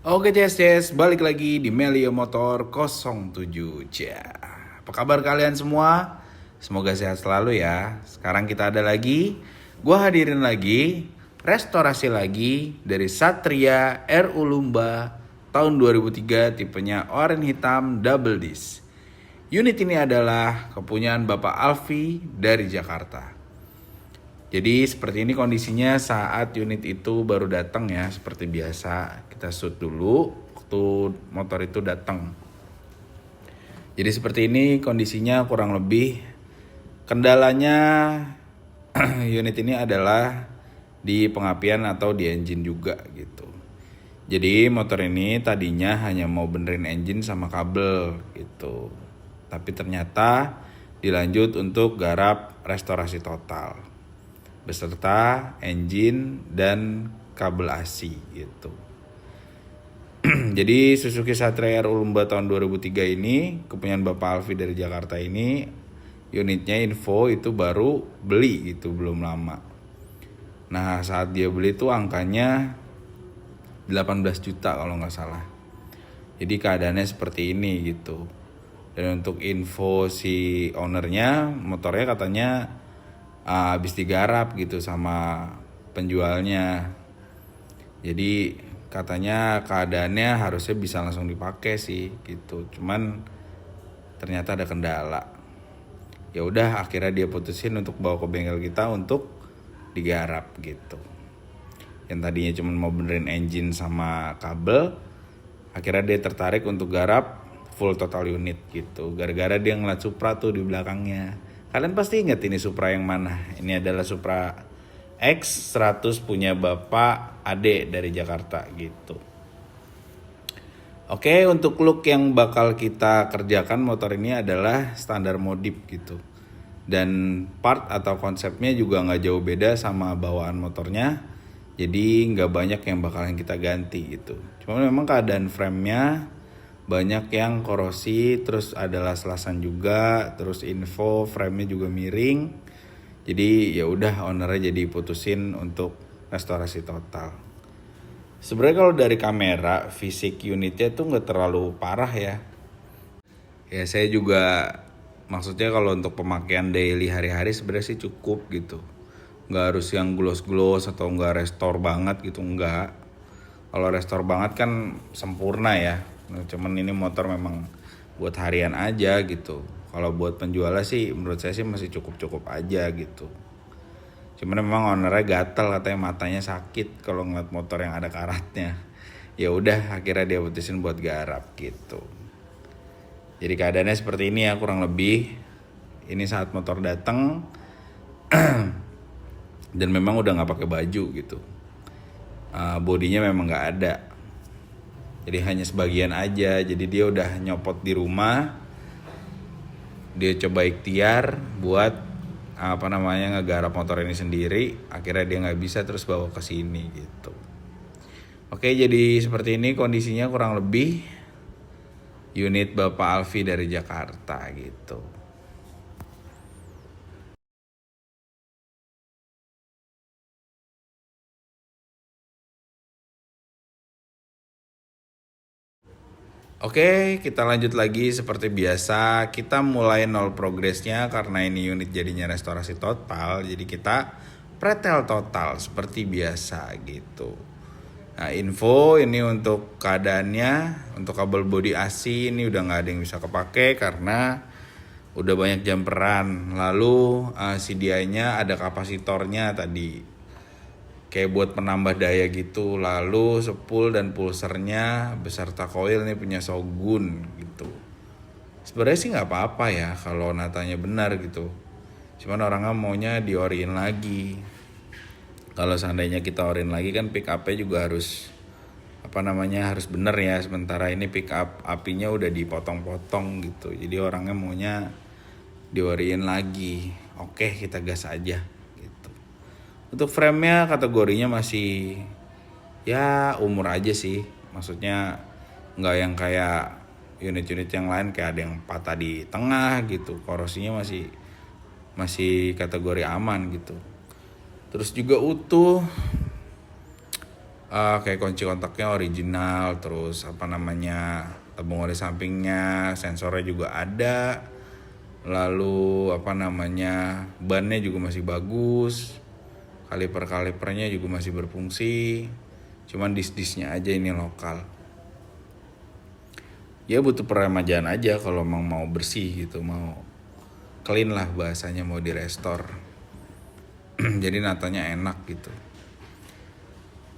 Oke CS, balik lagi di Melio Motor 07. Apa kabar kalian semua? Semoga sehat selalu ya. Sekarang kita ada lagi, gua hadirin lagi, restorasi lagi dari Satria RU Lumba tahun 2003 tipenya oranye hitam double disc. Unit ini adalah kepunyaan Bapak Alfi dari Jakarta. Jadi seperti ini kondisinya saat unit itu baru datang ya, seperti biasa. Kita shoot dulu waktu motor itu datang. Jadi seperti ini kondisinya kurang lebih. Kendalanya unit ini adalah di pengapian atau di engine juga gitu. Jadi motor ini tadinya hanya mau benerin engine sama kabel gitu. Tapi ternyata dilanjut untuk garap restorasi total beserta engine dan kabel AC gitu. Jadi Suzuki Satria RU Lumba tahun 2003 ini kepunyaan Bapak Alfi dari Jakarta ini, unitnya info itu baru beli gitu, belum lama. Nah saat dia beli tuh angkanya 18 juta kalau nggak salah. Jadi keadaannya seperti ini gitu. Dan untuk info si ownernya, motornya katanya habis digarap gitu sama penjualnya. Jadi katanya keadaannya harusnya bisa langsung dipakai sih gitu. Cuman ternyata ada kendala. Ya udah akhirnya dia putusin untuk bawa ke bengkel kita untuk digarap gitu. Yang tadinya cuma mau benerin engine sama kabel, akhirnya dia tertarik untuk garap full total unit gitu. Gara-gara dia ngeliat Supra tuh di belakangnya. Kalian pasti ingat ini Supra yang mana? Ini adalah Supra X100 punya Bapak Ade dari Jakarta gitu. Oke, untuk look yang bakal kita kerjakan motor ini adalah standar modif gitu. Dan part atau konsepnya juga nggak jauh beda sama bawaan motornya. Jadi nggak banyak yang bakalan kita ganti gitu. Cuma memang keadaan frame-nya banyak yang korosi, terus ada las-lasan juga, terus info frame-nya juga miring. Jadi ya udah ownernya jadi putusin untuk restorasi total. Sebenarnya kalau dari kamera fisik unitnya tuh nggak terlalu parah ya. Ya saya juga maksudnya kalau untuk pemakaian daily hari-hari sebenarnya sih cukup gitu. Nggak harus yang gloss-gloss atau nggak restore banget gitu, nggak. Kalau restore banget kan sempurna ya. Nah, cuman ini motor memang buat harian aja gitu. Kalau buat penjualnya sih menurut saya sih masih cukup-cukup aja gitu. Cuman memang ownernya gatel, katanya matanya sakit kalau ngeliat motor yang ada karatnya. Ya udah akhirnya dia putusin buat garap gitu. Jadi keadaannya seperti ini ya kurang lebih. Ini saat motor datang dan memang udah nggak pakai baju gitu. Bodinya memang nggak ada. Jadi hanya sebagian aja. Jadi dia udah nyopot di rumah. Dia coba ikhtiar buat ngegarap motor ini sendiri. Akhirnya dia nggak bisa, terus bawa ke sini gitu. Oke, jadi seperti ini kondisinya kurang lebih unit Bapak Alfi dari Jakarta gitu. Oke, kita lanjut lagi seperti biasa. Kita mulai nol progresnya karena ini unit jadinya restorasi total. Jadi kita pretel total seperti biasa gitu. Nah info ini untuk keadaannya, untuk kabel bodi AC ini udah nggak ada yang bisa kepake karena udah banyak jumperan. Lalu CDI-nya ada kapasitornya tadi, kayak buat penambah daya gitu. Lalu spool dan pulsernya beserta koil nih punya Shogun gitu. Sebenarnya sih nggak apa-apa ya kalau natanya benar gitu. Cuman orangnya maunya dioriin lagi. Kalau seandainya kita orin lagi kan pick up-nya juga harus harus bener ya. Sementara ini pick up apinya udah dipotong-potong gitu. Jadi orangnya maunya dioriin lagi. Oke, kita gas aja. Untuk frame-nya kategorinya masih ya umur aja sih. Maksudnya nggak yang kayak unit-unit yang lain kayak ada yang patah di tengah gitu. Korosinya masih kategori aman gitu. Terus juga utuh. Kayak kunci kontaknya original, terus apa namanya tabung oli sampingnya, sensornya juga ada, lalu apa namanya bannya juga masih bagus, kalipernya juga masih berfungsi, cuman dis-disnya aja ini lokal. Ya butuh peremajaan aja kalau mau bersih gitu, mau clean lah bahasanya, mau di restore. Jadi natanya enak gitu.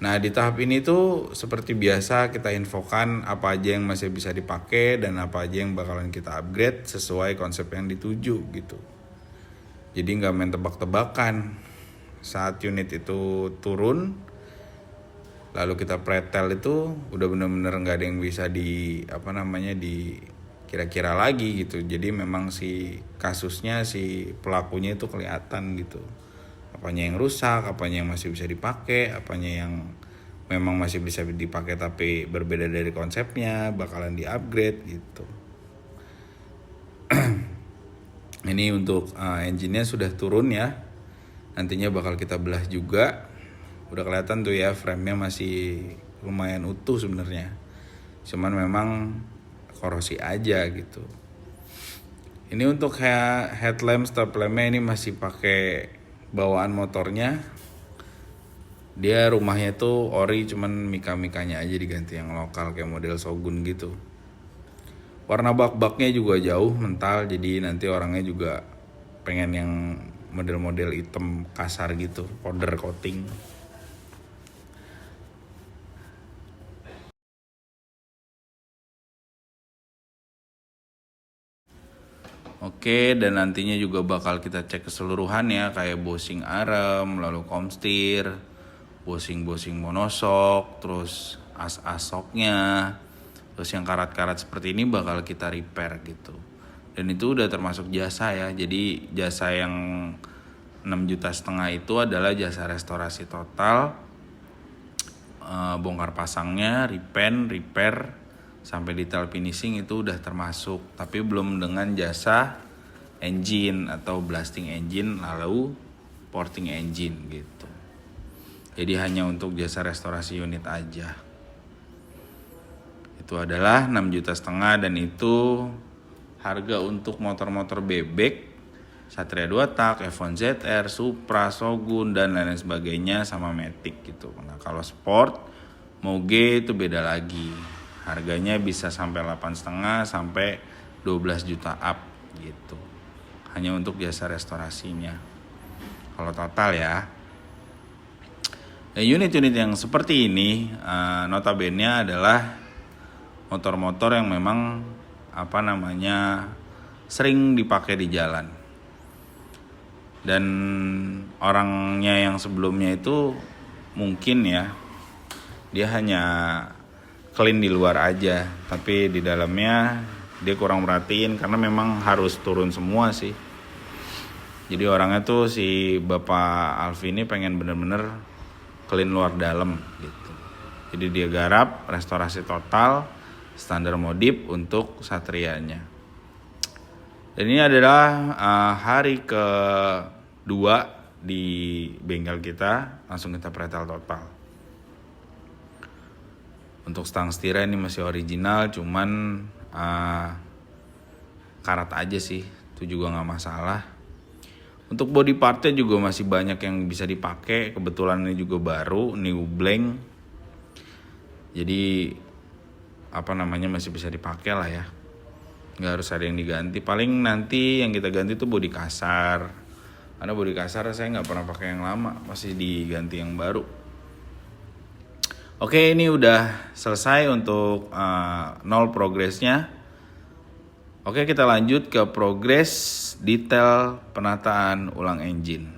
Nah di tahap ini tuh seperti biasa kita infokan apa aja yang masih bisa dipakai dan apa aja yang bakalan kita upgrade sesuai konsep yang dituju gitu. Jadi nggak main tebak-tebakan. Saat unit itu turun, lalu kita pretel itu udah bener-bener nggak ada yang bisa di kira-kira lagi gitu. Jadi memang si kasusnya si pelakunya itu kelihatan gitu. Apanya yang rusak, apanya yang masih bisa dipakai, apanya yang memang masih bisa dipakai tapi berbeda dari konsepnya, bakalan di-upgrade gitu. Ini untuk engine-nya sudah turun ya. Nantinya bakal kita belah juga. Udah kelihatan tuh ya, frame-nya masih lumayan utuh sebenarnya. Cuman memang korosi aja gitu. Ini untuk headlamp, stop lamp-nya ini masih pakai bawaan motornya. Dia rumahnya tuh ori, cuman mika-mikanya aja diganti yang lokal kayak model Shogun gitu. Warna bak-baknya juga jauh mental, jadi nanti orangnya juga pengen yang model-model hitam kasar gitu, powder coating. Oke, dan nantinya juga bakal kita cek keseluruhan ya, kayak bushing arm, lalu komstir, bushing monosok, terus as-asoknya, terus yang karat-karat seperti ini bakal kita repair gitu. Dan itu udah termasuk jasa ya, jadi jasa yang 6,5 juta itu adalah jasa restorasi total, bongkar pasangnya, repair, sampai detail finishing itu udah termasuk, tapi belum dengan jasa engine atau blasting engine lalu porting engine gitu. Jadi hanya untuk jasa restorasi unit aja. Itu adalah 6,5 juta dan itu harga untuk motor-motor bebek Satria 2 tak, F1 ZR, Supra, Shogun dan lain sebagainya sama Matic gitu. Nah kalau sport Moge itu beda lagi. Harganya bisa sampai 8,5 sampai 12 juta up gitu. Hanya untuk jasa restorasinya. Kalau total ya. Dan unit-unit yang seperti ini notabene adalah motor-motor yang memang sering dipakai di jalan. Dan orangnya yang sebelumnya itu mungkin ya dia hanya clean di luar aja, tapi di dalamnya dia kurang merhatiin karena memang harus turun semua sih. Jadi orangnya tuh si Bapak Alfi ini pengen bener-bener clean luar dalam gitu. Jadi dia garap restorasi total standar modif untuk Satrianya. Dan ini adalah hari kedua di bengkel kita, langsung kita pretel total. Untuk stang setirnya ini masih original, cuman karat aja sih, itu juga nggak masalah. Untuk body partnya juga masih banyak yang bisa dipakai, kebetulan ini juga baru, new blank. Jadi masih bisa dipakai lah ya, nggak harus ada yang diganti. Paling nanti yang kita ganti tuh body kasar, karena body kasar saya nggak pernah pakai yang lama, masih diganti yang baru. Oke, ini udah selesai untuk nol progresnya. Oke, kita lanjut ke progres detail penataan ulang engine.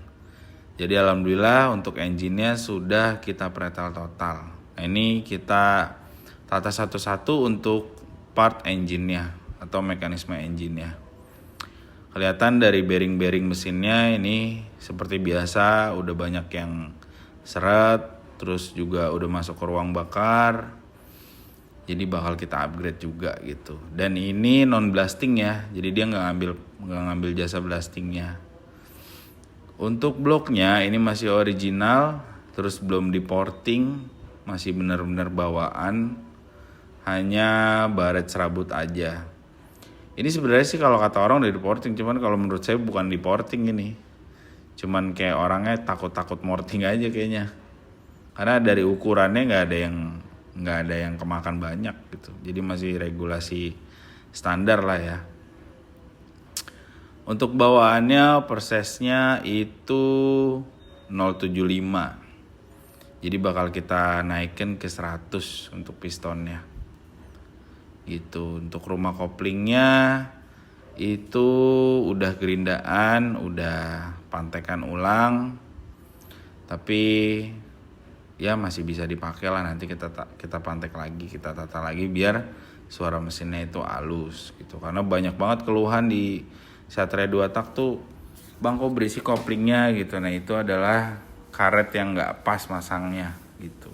Jadi alhamdulillah untuk engine-nya sudah kita pretel total. Nah, ini kita tata satu-satu untuk part engine-nya atau mekanisme engine-nya. Kelihatan dari bearing-bearing mesinnya ini seperti biasa udah banyak yang seret. Terus juga udah masuk ke ruang bakar. Jadi bakal kita upgrade juga gitu. Dan ini non blasting ya. Jadi dia nggak ngambil jasa blastingnya. Untuk bloknya ini masih original, terus belum di porting. masih benar-benar bawaan, hanya baret serabut aja. Ini sebenarnya sih kalau kata orang udah di porting, cuman kalau menurut saya bukan di porting ini. Cuman kayak orangnya takut-takut morting aja kayaknya. Karena dari ukurannya nggak ada yang kemakan banyak gitu. Jadi masih regulasi standar lah ya. Untuk bawaannya persesnya itu 075. Jadi bakal kita naikin ke 100 untuk pistonnya. Gitu. Untuk rumah koplingnya itu udah gerindaan, udah pantekan ulang. Tapi ya masih bisa dipakai lah, nanti kita pantek lagi, kita tata lagi biar suara mesinnya itu halus gitu. Karena banyak banget keluhan di Satria 2 tak tuh, bang kok berisi koplingnya gitu. Nah itu adalah karet yang nggak pas masangnya gitu.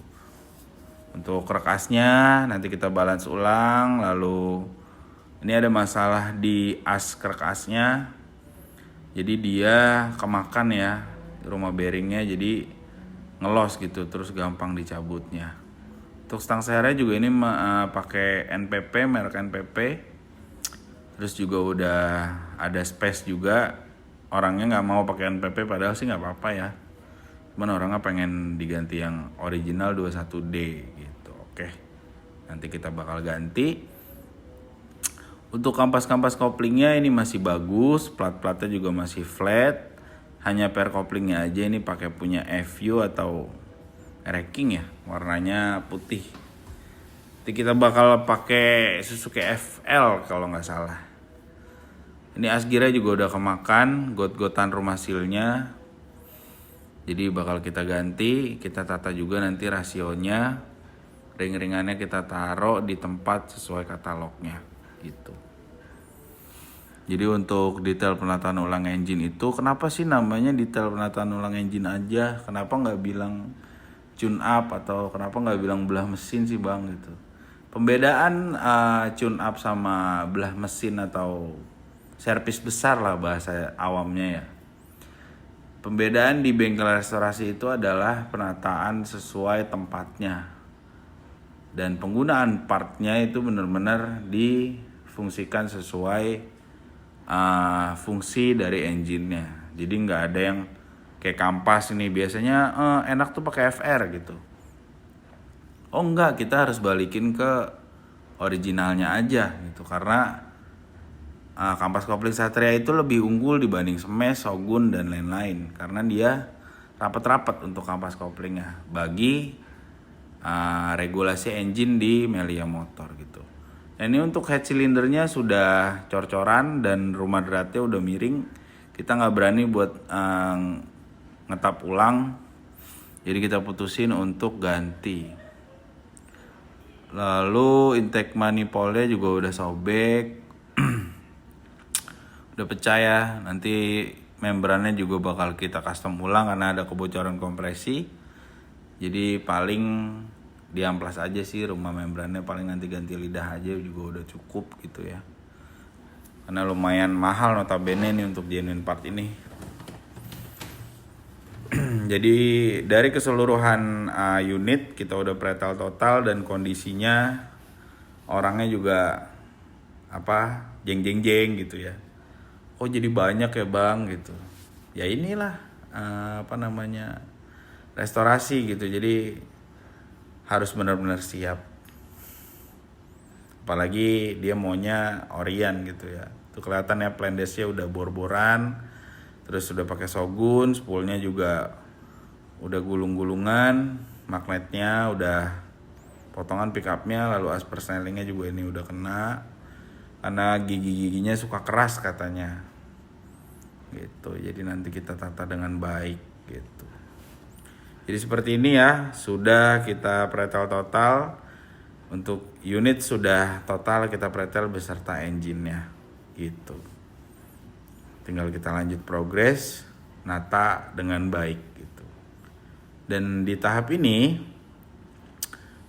Untuk rekasnya nanti kita balance ulang. Lalu ini ada masalah di as rekasnya, jadi dia kemakan ya rumah bearingnya, jadi ngelos gitu, terus gampang dicabutnya. Untuk stang sernya juga ini pakai NPP, merek NPP. Terus juga udah ada space juga. Orangnya nggak mau pakai NPP, padahal sih nggak apa-apa ya. Cuman orangnya pengen diganti yang original 21D gitu. Oke, nanti kita bakal ganti. Untuk kampas-kampas koplingnya ini masih bagus, plat-platnya juga masih flat. Hanya per koplingnya aja ini pakai punya FU atau racking ya, warnanya putih. Nanti kita bakal pakai Suzuki FL kalau nggak salah. Ini asgira juga udah kemakan, got-gotan rumah silnya. Jadi bakal kita ganti, kita tata juga nanti rasionya. Ring-ringannya kita taruh di tempat sesuai katalognya gitu. Jadi untuk detail penataan ulang engine itu, kenapa sih namanya detail penataan ulang engine aja? Kenapa nggak bilang tune up atau kenapa nggak bilang belah mesin sih bang gitu? Pembedaan tune up sama belah mesin atau servis besar lah bahasa awamnya ya. Pembedaan di bengkel restorasi itu adalah penataan sesuai tempatnya. Dan penggunaan partnya itu benar-benar difungsikan sesuai fungsi dari engine-nya. Jadi nggak ada yang kayak kampas ini biasanya enak tuh pakai FR gitu. Oh enggak, kita harus balikin ke originalnya aja gitu. Karena kampas kopling Satria itu lebih unggul dibanding Smash, Shogun dan lain-lain. Karena dia rapat-rapat untuk kampas koplingnya bagi regulasi engine di Melia Motor gitu. Nah, ini untuk head cylindernya sudah cor-coran dan rumah dratnya udah miring. Kita nggak berani buat ngetap ulang, jadi kita putusin untuk ganti. Lalu intake manifoldnya juga udah sobek, udah pecah ya. Nanti membrannya juga bakal kita custom ulang karena ada kebocoran kompresi. Jadi paling diamplas aja sih rumah membrannya, paling nanti ganti lidah aja juga udah cukup gitu ya. Karena lumayan mahal notabene nih untuk genuine part ini. Jadi dari keseluruhan unit kita udah pretal total dan kondisinya orangnya juga jeng gitu ya. Oh jadi banyak ya bang gitu. Ya inilah restorasi gitu. Jadi harus benar-benar siap. Apalagi dia maunya Orion gitu ya. Tuh kelihatan ya plendesnya udah bor-boran. Terus udah pakai Shogun, spoolnya juga udah gulung-gulungan, magnetnya udah potongan pickupnya, lalu as persnelingnya juga ini udah kena. Karena gigi-giginya suka keras katanya. Gitu. Jadi nanti kita tata dengan baik gitu. Jadi seperti ini ya, sudah kita pretel total. Untuk unit sudah total kita pretel beserta engine-nya gitu. Tinggal kita lanjut progres, nata dengan baik gitu. Dan di tahap ini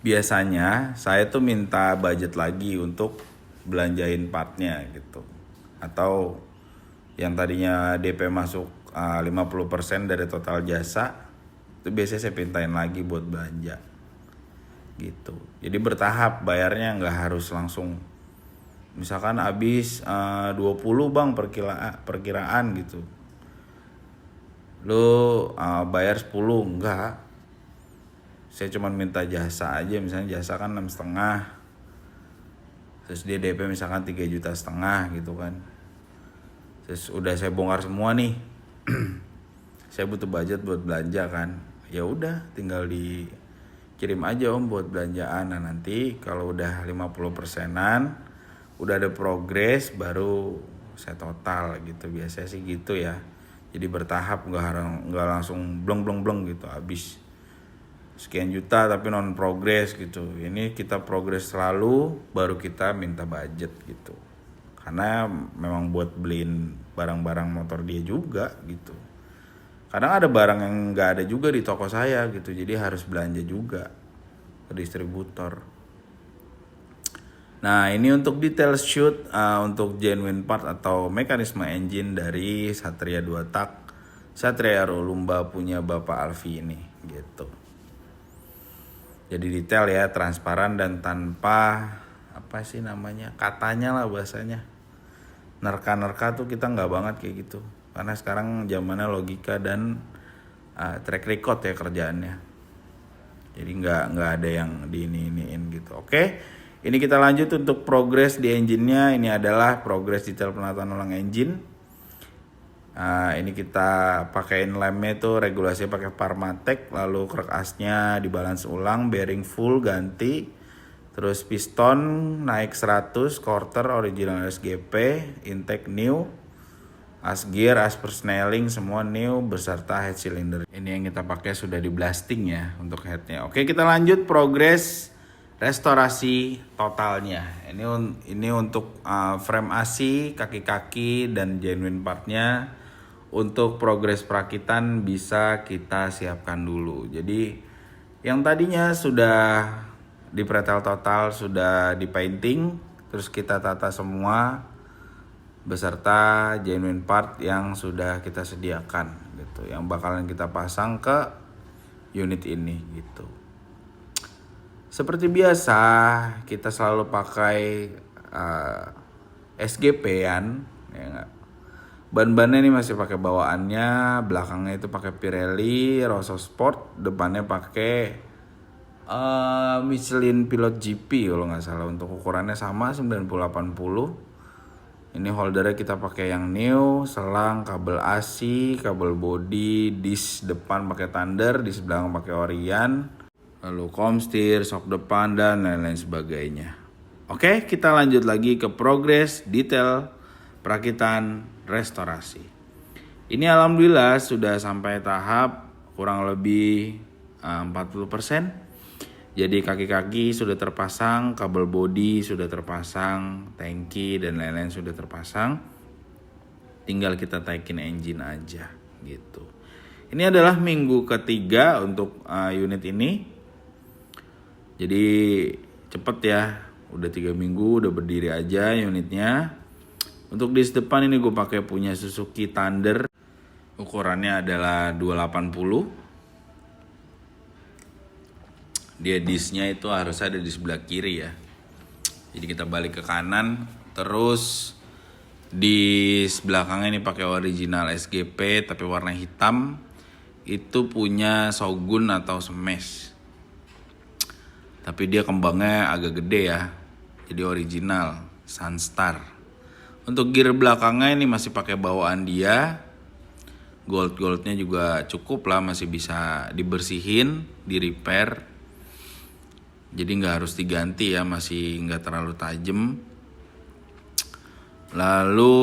biasanya saya tuh minta budget lagi untuk belanjain partnya gitu. Atau yang tadinya DP masuk 50% dari total jasa, itu biasanya saya pintain lagi buat belanja. gitu. Jadi bertahap bayarnya, nggak harus langsung misalkan habis 20 bang perkiraan gitu, lo bayar 10, enggak, saya cuma minta jasa aja, misalnya jasa kan 6,5, terus dia DP misalkan 3,5 juta gitu kan, terus udah saya bongkar semua nih saya butuh budget buat belanja kan, ya udah tinggal dikirim aja om buat belanjaan. Nah nanti kalau udah 50%-an udah ada progres baru saya total gitu, biasanya sih gitu ya. Jadi bertahap, nggak langsung bleng gitu habis sekian juta tapi non progres gitu. Ini kita progres selalu baru kita minta budget gitu, karena memang buat beliin barang-barang motor dia juga gitu. Kadang ada barang yang nggak ada juga di toko saya gitu, jadi harus belanja juga ke distributor. Nah ini untuk detail shoot untuk genuine part atau mekanisme engine dari Satria 2 tak Satria Aero Lumba punya Bapak Alfi ini gitu. Jadi detail ya, transparan dan tanpa apa sih namanya, katanya lah bahasanya, nerka-nerka tuh kita nggak banget kayak gitu, karena sekarang zamannya logika dan track record ya kerjaannya. Jadi nggak ada yang diiniin gitu. Oke. Ini kita lanjut untuk progres di engine-nya. Ini adalah progres detail penataan ulang engine. Ini kita pakein lemnya itu regulasinya pakai Parmatek, lalu krek asnya dibalance ulang, bearing full ganti, terus piston naik 100, quarter original SGP, intake new, as gear, as persneling semua new beserta head cylinder. Ini yang kita pakai sudah di blasting ya untuk headnya. Oke, kita lanjut progres restorasi totalnya. Ini untuk frame AC, kaki-kaki dan genuine partnya. Untuk progres perakitan bisa kita siapkan dulu. Jadi yang tadinya sudah di pretel total, sudah di painting, terus kita tata semua beserta genuine part yang sudah kita sediakan gitu, yang bakalan kita pasang ke unit ini gitu. Seperti biasa kita selalu pakai SGP-an ya. Ban-bannya ini masih pakai bawaannya, belakangnya itu pakai Pirelli Rosso Sport, depannya pakai Michelin Pilot GP kalau nggak salah. Untuk ukurannya sama 90-80. Ini holdernya kita pakai yang new, selang, kabel AC, kabel body, disk depan pakai Thunder, disk belakang pakai Orion, lalu komstir, sok depan dan lain-lain sebagainya. Oke, kita lanjut lagi ke progres detail perakitan restorasi. Ini alhamdulillah sudah sampai tahap kurang lebih 40%. Jadi kaki-kaki sudah terpasang, kabel body sudah terpasang, tangki dan lain-lain sudah terpasang. Tinggal kita taikin engine aja gitu. Ini adalah minggu ketiga untuk unit ini. Jadi cepet ya, udah 3 minggu udah berdiri aja unitnya. Untuk disk depan ini gue pakai punya Suzuki Thunder. Ukurannya adalah 280. Dia disknya itu harus ada di sebelah kiri ya. Jadi kita balik ke kanan, terus di belakangnya ini pakai original SGP tapi warna hitam. Itu punya Shogun atau Smash. Tapi dia kembangnya agak gede ya. Jadi original Sunstar. Untuk gear belakangnya ini masih pakai bawaan dia. Goldnya juga cukup lah, masih bisa dibersihin, di repair. Jadi nggak harus diganti ya, masih nggak terlalu tajam. Lalu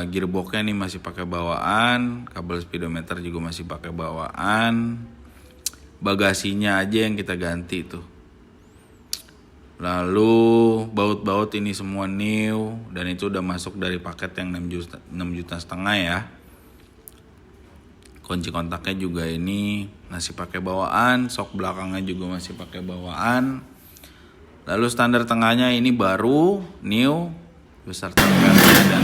gearboxnya nih masih pakai bawaan, kabel speedometer juga masih pakai bawaan. Bagasinya aja yang kita ganti tuh. Lalu baut-baut ini semua new dan itu udah masuk dari paket yang 6,5 juta ya. Kunci kontaknya juga ini masih pakai bawaan, sok belakangnya juga masih pakai bawaan. Lalu standar tengahnya ini baru, new, beserta pelnya dan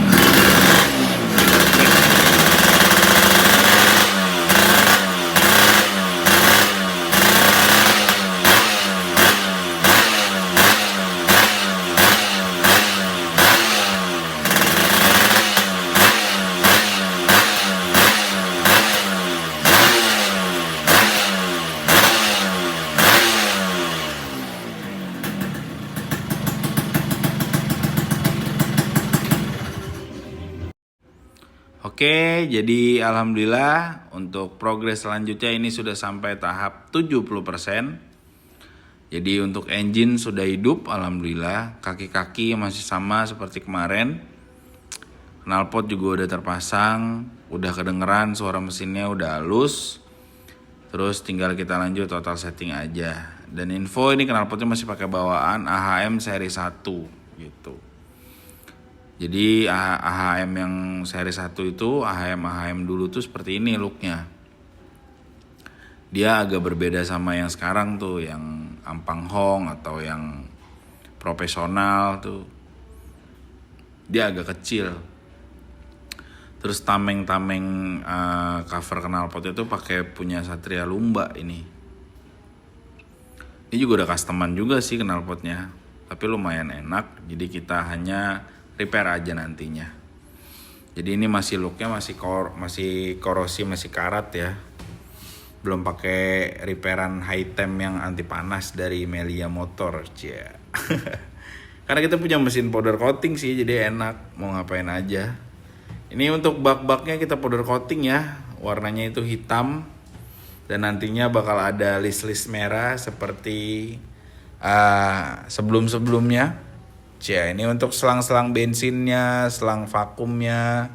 Oke, jadi alhamdulillah untuk progres selanjutnya ini sudah sampai tahap 70%. Jadi untuk engine sudah hidup, alhamdulillah. Kaki-kaki masih sama seperti kemarin. Knalpot juga udah terpasang, udah kedengeran suara mesinnya udah halus. Terus tinggal kita lanjut total setting aja. Dan info ini knalpotnya masih pakai bawaan AHM seri 1 gitu. Jadi AHM yang seri 1 itu, AHM dulu tuh seperti ini looknya. Dia agak berbeda sama yang sekarang tuh, yang Ampang Hong atau yang profesional tuh. Dia agak kecil. Terus tameng-tameng cover knalpot itu pakai punya Satria Lumba ini. Ini juga udah customan juga sih knalpotnya, tapi lumayan enak. Jadi kita hanya repair aja nantinya. Jadi ini masih looknya masih korosi, masih karat ya. Belum pakai repairan high temp yang anti panas dari Melia Motor, cia. Karena kita punya mesin powder coating sih, jadi enak mau ngapain aja. Ini untuk bak-baknya kita powder coating ya, warnanya itu hitam. Dan nantinya bakal ada list-list merah seperti sebelum-sebelumnya. Ini untuk selang-selang bensinnya, selang vakumnya,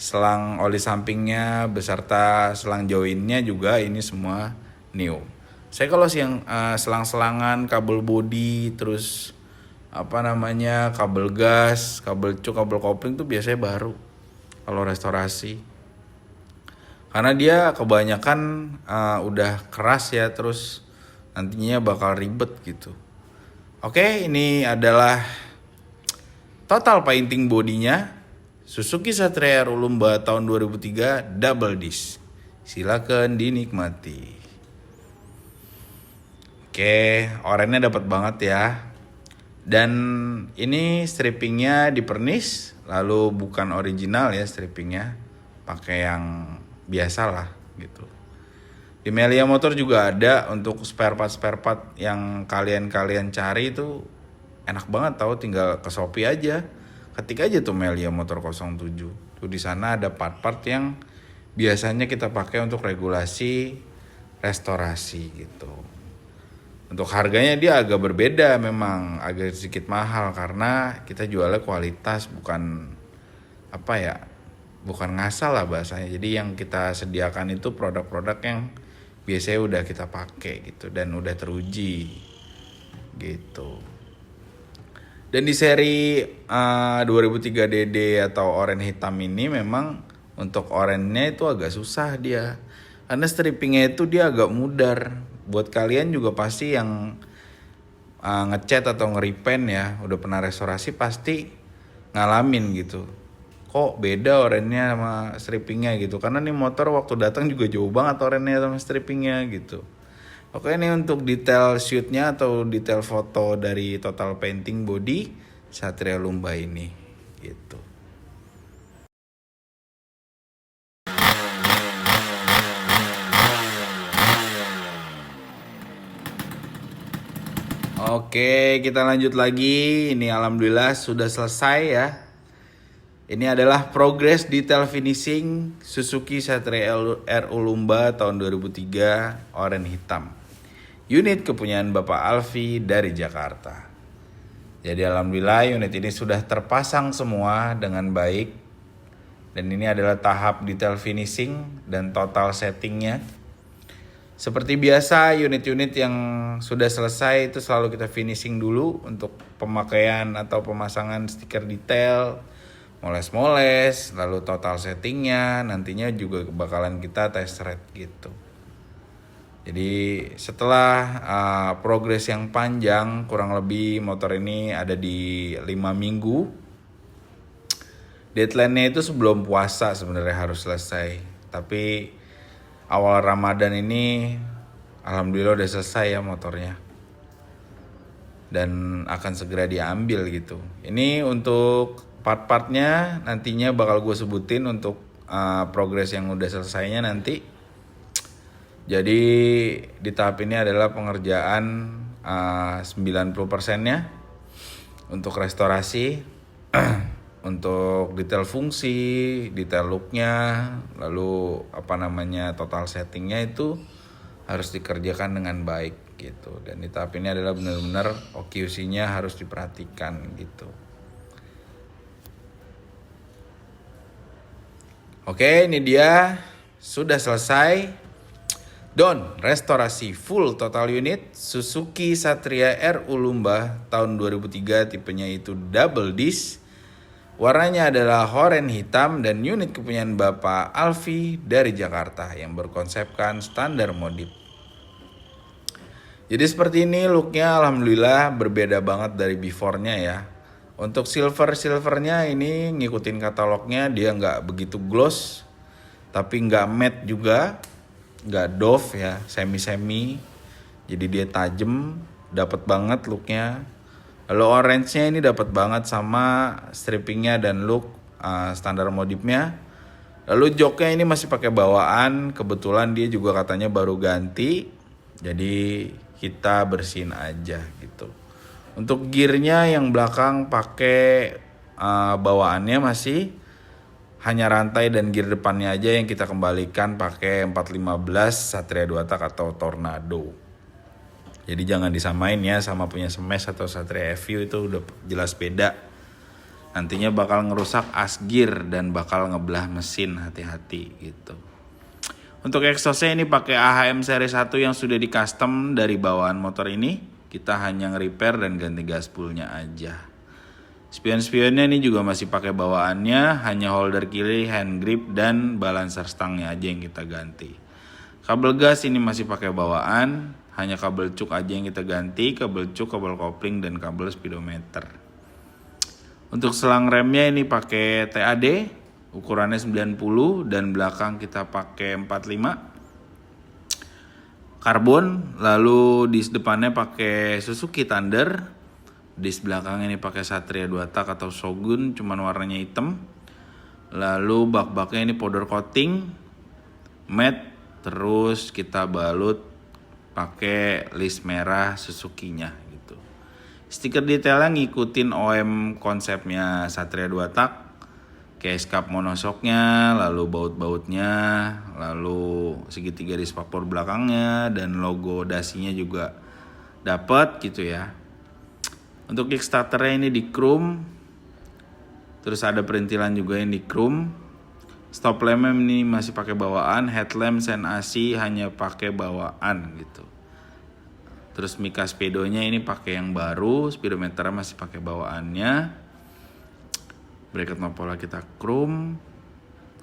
selang oli sampingnya, beserta selang joinnya juga ini semua new. Saya kalau yang selang-selangan, kabel bodi, terus kabel gas, kabel cuk, kabel kopling tuh biasanya baru kalau restorasi. Karena dia kebanyakan udah keras ya, terus nantinya bakal ribet gitu. Oke, ini adalah total painting bodinya Suzuki Satria RU Lumba tahun 2003 double disc. Silakan dinikmati. Oke, oranye dapat banget ya. Dan ini strippingnya di pernis, lalu bukan original ya strippingnya, pakai yang biasa lah gitu. Di Melia Motor juga ada untuk spare part yang kalian cari itu enak banget tahu, tinggal ke Shopee aja. Ketik aja tuh Melia Motor 07. Tuh di sana ada part-part yang biasanya kita pakai untuk regulasi restorasi gitu. Untuk harganya dia agak berbeda, memang agak sedikit mahal karena kita jualnya kualitas, bukan bukan ngasal lah bahasanya. Jadi yang kita sediakan itu produk-produk yang biasanya udah kita pakai gitu dan udah teruji gitu. Dan di seri 2003 DD atau oranye hitam ini memang untuk oranye itu agak susah dia. Karena strippingnya itu dia agak mudar. Buat kalian juga pasti yang ngecat atau nge-repaint ya, udah pernah restorasi pasti ngalamin gitu. Kok beda oranye sama strippingnya gitu. Karena nih motor waktu datang juga jauh banget oranye sama strippingnya gitu. Oke, ini untuk detail shootnya atau detail foto dari total painting body Satria Lumba ini gitu. Oke, kita lanjut lagi. Ini alhamdulillah sudah selesai ya. Ini adalah progress detail finishing Suzuki Satria RU Lumba tahun 2003 oranye hitam. Unit kepunyaan Bapak Alfi dari Jakarta. Jadi alhamdulillah unit ini sudah terpasang semua dengan baik. Dan ini adalah tahap detail finishing dan total settingnya. Seperti biasa unit-unit yang sudah selesai itu selalu kita finishing dulu untuk pemakaian atau pemasangan stiker detail, moles-moles, lalu total settingnya, nantinya juga bakalan kita test ride gitu. Jadi setelah progres yang panjang, kurang lebih motor ini ada di 5 minggu. Deadline-nya itu sebelum puasa sebenarnya harus selesai. Tapi awal Ramadan ini alhamdulillah udah selesai ya motornya. Dan akan segera diambil gitu. Ini untuk part-partnya nantinya bakal gue sebutin untuk progres yang udah selesainya nanti. Jadi di tahap ini adalah pengerjaan 90%-nya untuk restorasi. untuk detail fungsi, detail looknya, lalu total settingnya itu harus dikerjakan dengan baik gitu. Dan di tahap ini adalah benar-benar OQC-nya harus diperhatikan gitu. Oke, ini dia sudah selesai. Don, restorasi full total unit Suzuki Satria RU Lumba tahun 2003, tipenya itu double disc. Warnanya adalah oranye hitam dan unit kepunyaan Bapak Alfi dari Jakarta yang berkonsepkan standar modif. Jadi seperti ini looknya, alhamdulillah berbeda banget dari before-nya ya. Untuk silvernya ini ngikutin katalognya, dia nggak begitu gloss, tapi nggak matte juga, nggak doff ya, semi. Jadi dia tajam, dapat banget looknya. Lalu orange-nya ini dapat banget sama strippingnya dan look standar modifnya. Lalu joknya ini masih pakai bawaan, kebetulan dia juga katanya baru ganti, jadi kita bersihin aja gitu. Untuk gearnya yang belakang pakai bawaannya masih hanya rantai dan gear depannya aja yang kita kembalikan pakai 415 Satria 2 tak atau Tornado. Jadi jangan disamain ya sama punya Smash atau Satria FU, itu udah jelas beda. Nantinya bakal ngerusak as gear dan bakal ngebelah mesin, hati-hati gitu. Untuk exhaustnya ini pakai AHM seri 1 yang sudah di custom dari bawaan motor ini. Kita hanya nge-repair dan ganti gas spoolnya aja. Spion-spionnya ini juga masih pakai bawaannya, hanya holder kiri, hand grip, dan balancer stangnya aja yang kita ganti. Kabel gas ini masih pakai bawaan, hanya kabel cuk aja yang kita ganti, kabel cuk, kabel kopling, dan kabel speedometer. Untuk selang remnya ini pakai TAD, ukurannya 90 dan belakang kita pakai 45. Karbon, lalu di depannya pakai Suzuki Thunder. Di belakang ini pakai Satria 2 tak atau Shogun, cuman warnanya hitam. Lalu bak-baknya ini powder coating, matte, terus kita balut pakai list merah Suzuki-nya gitu. Stiker detailnya ngikutin OM konsepnya Satria 2 tak. Kayak skap monosoknya, lalu baut-bautnya, lalu segitiga di spakbor belakangnya, dan logo dasinya juga dapat gitu ya. Untuk kickstarternya ini di chrome, terus ada perintilan juga yang di chrome. Stop lampnya ini masih pakai bawaan, headlamp sen AC hanya pakai bawaan gitu. Terus mika speedonya ini pakai yang baru, speedometernya masih pakai bawaannya. Bracket Mapola kita chrome.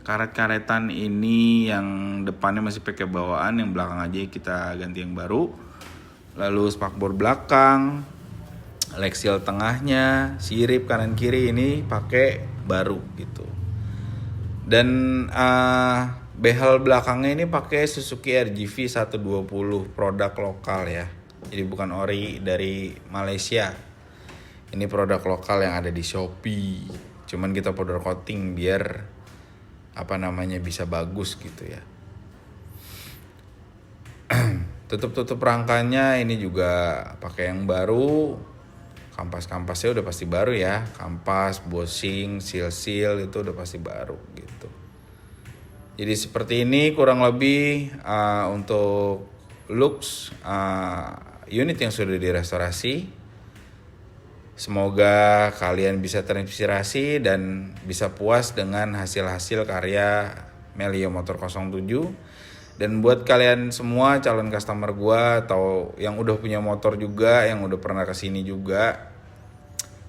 Karet-karetan ini yang depannya masih pakai bawaan, yang belakang aja kita ganti yang baru. Lalu spakbor belakang, Lexial tengahnya, sirip kanan kiri ini pakai baru gitu. Dan behel belakangnya ini pakai Suzuki RGV 120, produk lokal ya. Jadi bukan ori dari Malaysia. Ini produk lokal yang ada di Shopee. Cuman kita powder coating biar bisa bagus gitu ya. Tutup rangkanya ini juga pakai yang baru. Kampas-kampasnya udah pasti baru ya. Kampas, bushing, seal itu udah pasti baru gitu. Jadi seperti ini kurang lebih untuk looks unit yang sudah direstorasi. Semoga kalian bisa terinspirasi dan bisa puas dengan hasil-hasil karya Melio Motor 07. Dan buat kalian semua calon customer gua atau yang udah punya motor juga, yang udah pernah kesini juga,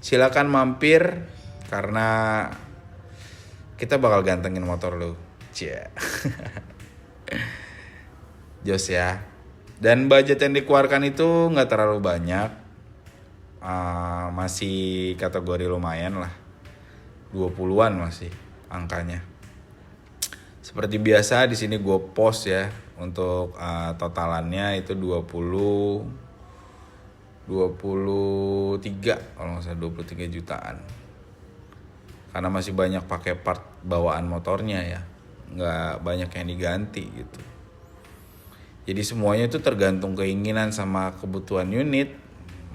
silakan mampir karena kita bakal gantengin motor lu. Cia. Jos ya. Dan budget yang dikeluarkan itu nggak terlalu banyak, masih kategori lumayan lah, 20-an masih angkanya. Seperti biasa di sini gue post ya untuk totalannya itu 23 kalau nggak salah 23 jutaan. Karena masih banyak pakai part bawaan motornya ya, nggak banyak yang diganti gitu. Jadi semuanya itu tergantung keinginan sama kebutuhan unit.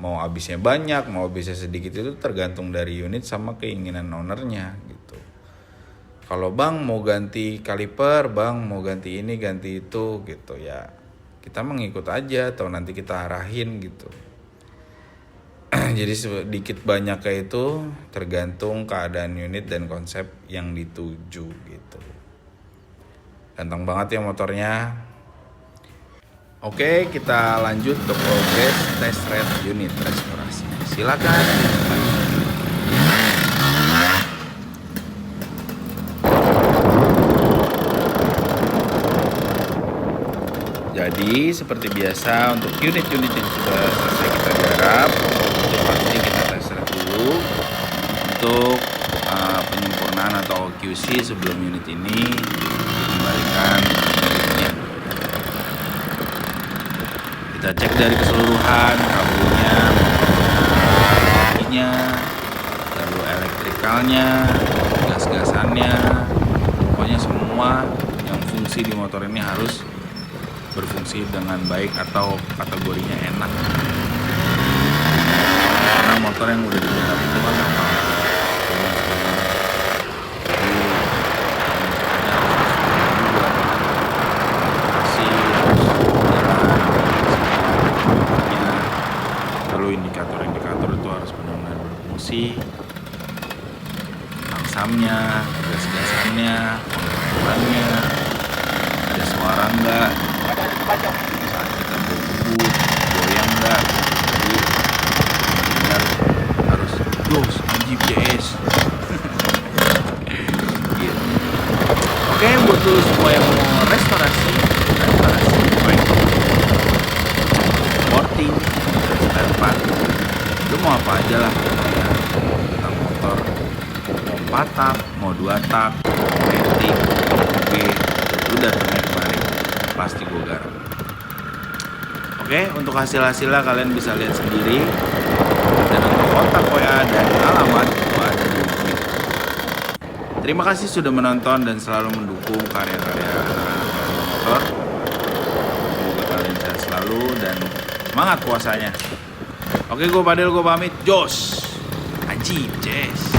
mau habisnya banyak, mau habisnya sedikit itu tergantung dari unit sama keinginan ownernya gitu. Kalau bang mau ganti kaliper, bang mau ganti ini ganti itu gitu ya, kita mengikut aja atau nanti kita arahin gitu. Jadi sedikit banyak kayak itu tergantung keadaan unit dan konsep yang dituju gitu. Ganteng banget ya motornya. Oke, kita lanjut ke progress test ride unit restorasi. Silakan. Jadi seperti biasa untuk unit-unit yang sudah selesai kita garap, itu pasti kita test ride dulu untuk penyempurnaan atau QC sebelum unit ini dikembalikan unitnya. Kita cek dari keseluruhan kabelnya, motornya, lalu elektrikalnya, gas-gasannya, pokoknya semua yang fungsi di motor ini harus berfungsi dengan baik atau kategorinya enak. Karena motor yang udah digarap itu kan memang indikator itu harus benar-benar berfungsi, langsamnya, gas-gasannya, pengeremannya, ada suara enggak saat kita berebut, goyang enggak, jadi benar harus dos anjib CS. Gitu. Oke, buat lu semua yang mau restorasi baik porting, spare part, lu mau apa aja lah ya, tentang motor, mau 4 tak, mau 2 tak, mau matic, B, udah ternyata kemarin pasti gue garap. Oke, untuk hasil-hasilnya kalian bisa lihat sendiri, dan untuk kontak WA dan alamat gue ada di video. Terima kasih sudah menonton dan selalu mendukung karya-karya motor. Semoga kalian sehat selalu dan semangat puasanya. Oke, gue Padel, gue pamit. Jos, Ajib, Jess.